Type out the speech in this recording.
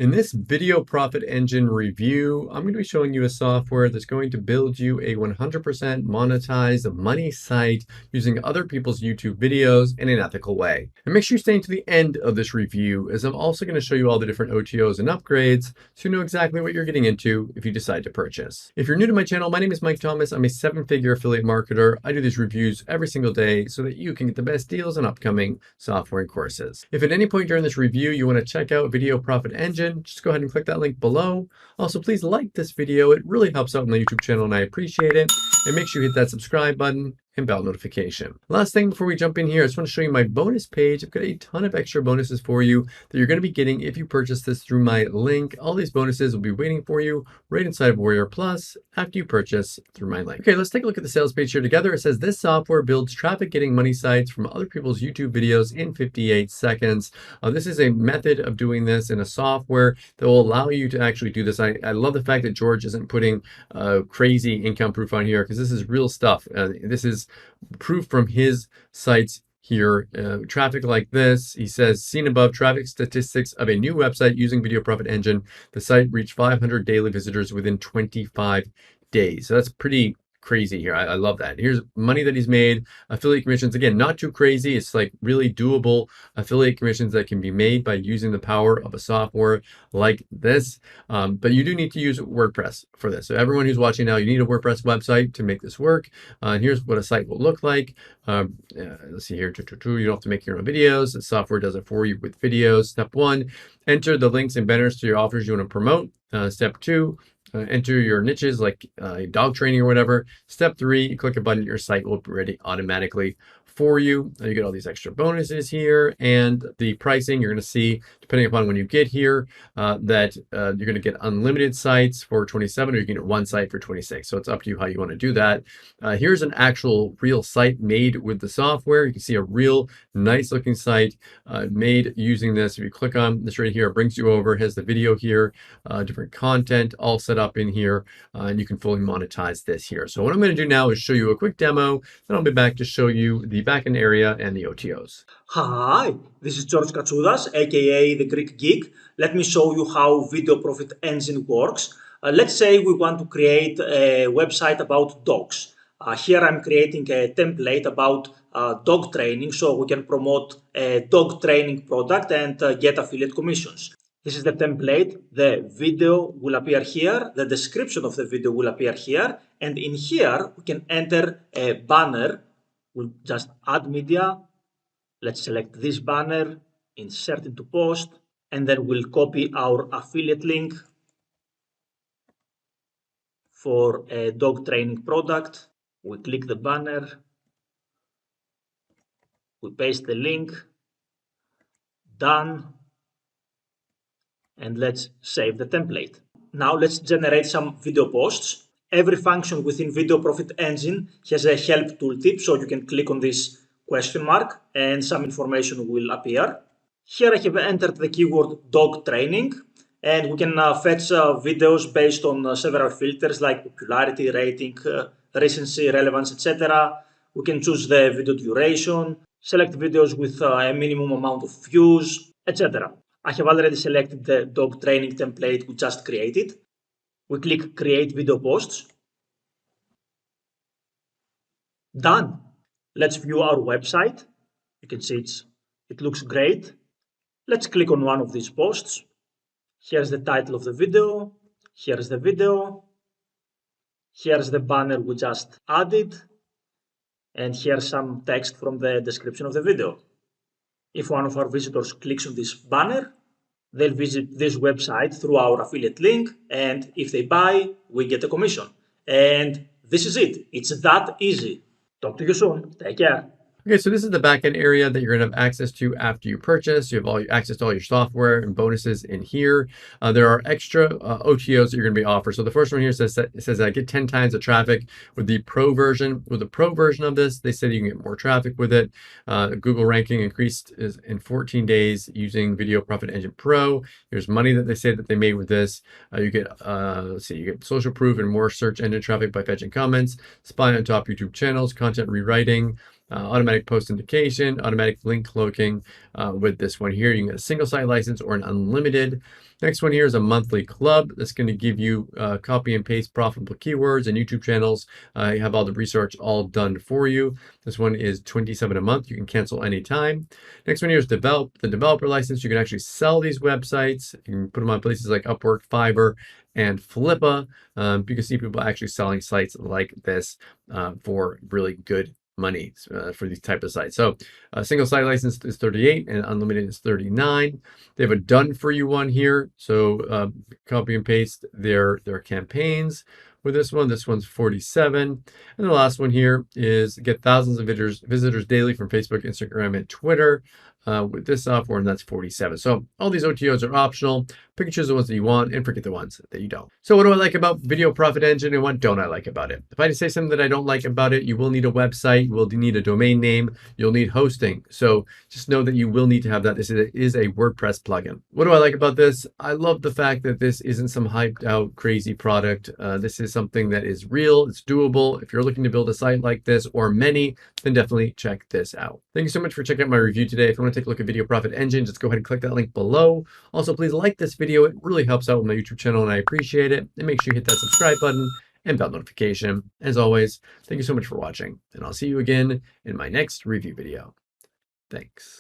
In this video profit engine review, I'm going to be showing you a software that's going to build you a 100% monetized money site using other people's YouTube videos in an ethical way. And make sure you stay to the end of this review, as I'm also going to show you all the different OTOs and upgrades so you know exactly what you're getting into if you decide to purchase. If you're new to my channel, my name is Mike Thomas. I'm a 7-figure affiliate marketer. I do these reviews every single day so that you can get the best deals on upcoming software and courses. If at any point during this review you want to check out Video Profit Engine, just go ahead and click that link below. Also, please like this video. It really helps out my YouTube channel and I appreciate it. And make sure you hit that subscribe button and bell notification. Last thing before we jump in here, I just want to show you my bonus page. I've got a ton of extra bonuses for you that you're going to be getting if you purchase this through my link. All these bonuses will be waiting for you right inside of Warrior Plus after you purchase through my link. Okay, let's take a look at the sales page here together. It says this software builds traffic getting money sites from other people's YouTube videos in 58 seconds. This is a method of doing this in a software that will allow you to actually do this. I love the fact that George isn't putting crazy income proof on here, because this is real stuff. This is proof from his sites here. Traffic like this, he says, seen above, traffic statistics of a new website using Video Profit Engine. The site reached 500 daily visitors within 25 days. So that's pretty crazy here. I love that. Here's money that he's made. Affiliate commissions, again, not too crazy. It's like really doable affiliate commissions that can be made by using the power of a software like this. But you do need to use WordPress for this. So everyone who's watching now, you need a WordPress website to make this work. And here's what a site will look like. Let's see here. You don't have to make your own videos. The software does it for you with videos. Step 1, enter the links and banners to your offers you want to promote. Step 2, enter your niches like dog training or whatever. Step 3, you click a button, your site will be ready automatically for you. You get all these extra bonuses here, and the pricing you're going to see depending upon when you get here that you're going to get unlimited sites for 27, or you can get one site for 26. So it's up to you how you want to do that. Here's an actual real site made with the software. You can see a real nice looking site made using this. If you click on this right here, it brings you over, it has the video here, different content all set up in here, and you can fully monetize this here. So what I'm going to do now is show you a quick demo, then I'll be back to show you the backend area and the OTOs. Hi, this is George Katsoudas, aka the Greek Geek. Let me show you how Video Profit Engine works. Let's say we want to create a website about dogs. Here I'm creating a template about dog training, so we can promote a dog training product and get affiliate commissions. This is the template. The video will appear here. The description of the video will appear here. And in here, we can enter a banner. We'll just add media. Let's select this banner, insert into post, and then we'll copy our affiliate link for a dog training product. We click the banner, we paste the link, done, and let's save the template. Now let's generate some video posts. Every function within Video Profit Engine has a help tooltip, so you can click on this question mark and some information will appear. Here I have entered the keyword dog training, and we can fetch videos based on several filters like popularity, rating, recency, relevance, etc. We can choose the video duration, select videos with a minimum amount of views, etc. I have already selected the dog training template we just created. We click create video posts. Done. Let's view our website. You can see it looks great. Let's click on one of these posts. Here's the title of the video. Here's the video. Here's the banner we just added. And here's some text from the description of the video. If one of our visitors clicks on this banner, they'll visit this website through our affiliate link. And if they buy, we get a commission. And this is it. It's that easy. Talk to you soon. Take care. Okay, so this is the backend area that you're going to have access to after you purchase. You have access to all your software and bonuses in here. There are extra OTOs that you're going to be offered. So the first one here says I get 10 times the traffic with the pro version. With the pro version of this, they said you can get more traffic with it. Google ranking increased in 14 days using Video Profit Engine Pro. There's money that they say that they made with this. You get you get social proof and more search engine traffic by fetching comments, spy on top YouTube channels, content rewriting. automatic post indication, automatic link cloaking with this one here. You can get a single site license or an unlimited. Next one here is a monthly club that's going to give you copy and paste profitable keywords and YouTube channels. You have all the research all done for you. This one is $27 a month. You can cancel anytime. Next one here is the developer license. You can actually sell these websites. You can put them on places like Upwork, Fiverr, and Flippa. You can see people actually selling sites like this for really good money for these type of sites. So a single site license is 38 and unlimited is 39. They have a done for you one here. So copy and paste their campaigns with this one. This one's 47. And the last one here is get thousands of visitors daily from Facebook, Instagram, and Twitter with this software, and that's 47. So all these OTOs are optional. Pick and choose the ones that you want and forget the ones that you don't. So what do I like about Video Profit Engine and what don't I like about it? If I say something that I don't like about it, you will need a website, you will need a domain name, you'll need hosting. So just know that you will need to have that. This is a WordPress plugin. What do I like about this? I love the fact that this isn't some hyped out crazy product. This is something that is real, it's doable. If you're looking to build a site like this or many, then definitely check this out. Thank you so much for checking out my review today. If you want to take a look at Video Profit Engine, just go ahead and click that link below. Also, please like this video. It really helps out with my YouTube channel and I appreciate it. And make sure you hit that subscribe button and bell notification. As always, thank you so much for watching and I'll see you again in my next review video. Thanks.